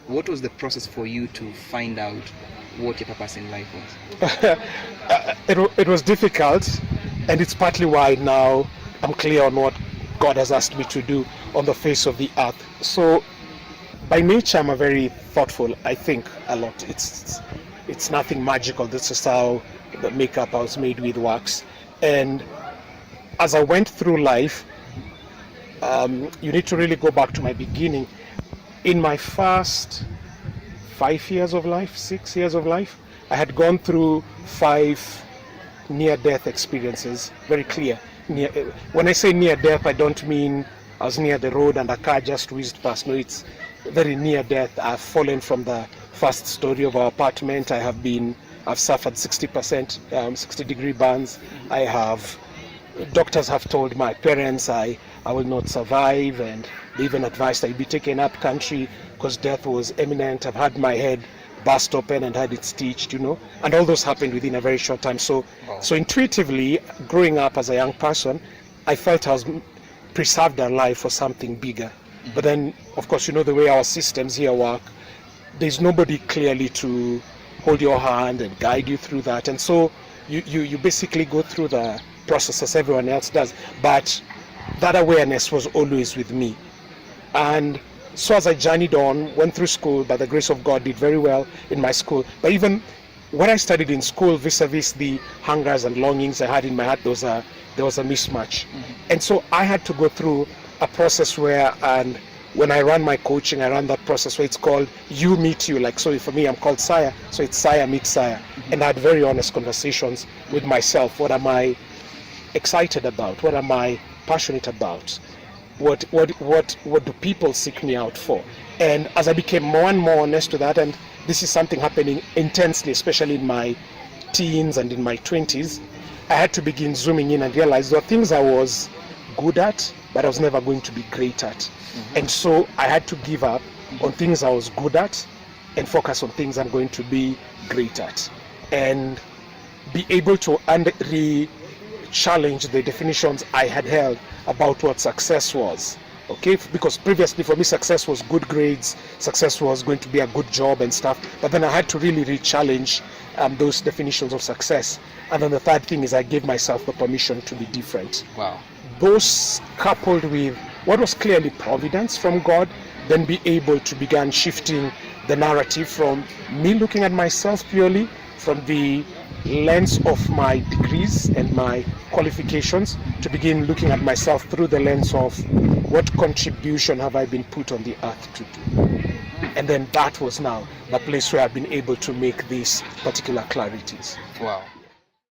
What was the process for you to find out what your purpose in life was? It was difficult, and it's partly why now I'm clear on what God has asked me to do on the face of the earth. So by nature, I'm a very thoughtful. I think a lot. It's nothing magical. This is how the makeup I was made with works. And as I went through life, you need to really go back to my beginning. In my first 5 years of life, 6 years of life, I had gone through 5 near-death experiences. Very clear. When I say near-death, I don't mean I was near the road and a car just whizzed past. No, it's very near-death. I've fallen from the first story of our apartment. I've suffered 60%, 60-degree burns. Doctors have told my parents I will not survive, and they even advised I be taken up country because death was imminent. I've had my head burst open and had it stitched, and all those happened within a very short time. So intuitively, growing up as a young person, I felt I was preserved alive for something bigger. But then, of course, the way our systems here work, there's nobody clearly to hold your hand and guide you through that. And so you basically go through the process as everyone else does. But that awareness was always with me. And so as I journeyed on, went through school, by the grace of God, did very well in my school. But even when I studied in school, vis-a-vis the hungers and longings I had in my heart, there was a mismatch. And so I had to go through a process where, and when I run my coaching, I run that process where it's called You Meet You. Like, so for me, I'm called Sire. So it's Sire meet Sire. And I had very honest conversations with myself. What am I excited about? What am I passionate about? What do people seek me out for? And as I became more and more honest to that, and this is something happening intensely, especially in my teens and in my 20s, I had to begin zooming in and realize there were things I was good at, but I was never going to be great at. And so I had to give up on things I was good at and focus on things I'm going to be great at, and be able to challenge the definitions I had held about what success was. Okay, because previously for me success was good grades, success was going to be a good job and stuff, but then I had to really re-challenge those definitions of success. And then the third thing is I gave myself the permission to be different. Wow. Those coupled with what was clearly providence from God, then be able to begin shifting the narrative from me looking at myself purely from the lens of my degrees and my qualifications, to begin looking at myself through the lens of what contribution have I been put on the earth to do. And then that was now the place where I've been able to make these particular clarities. Wow.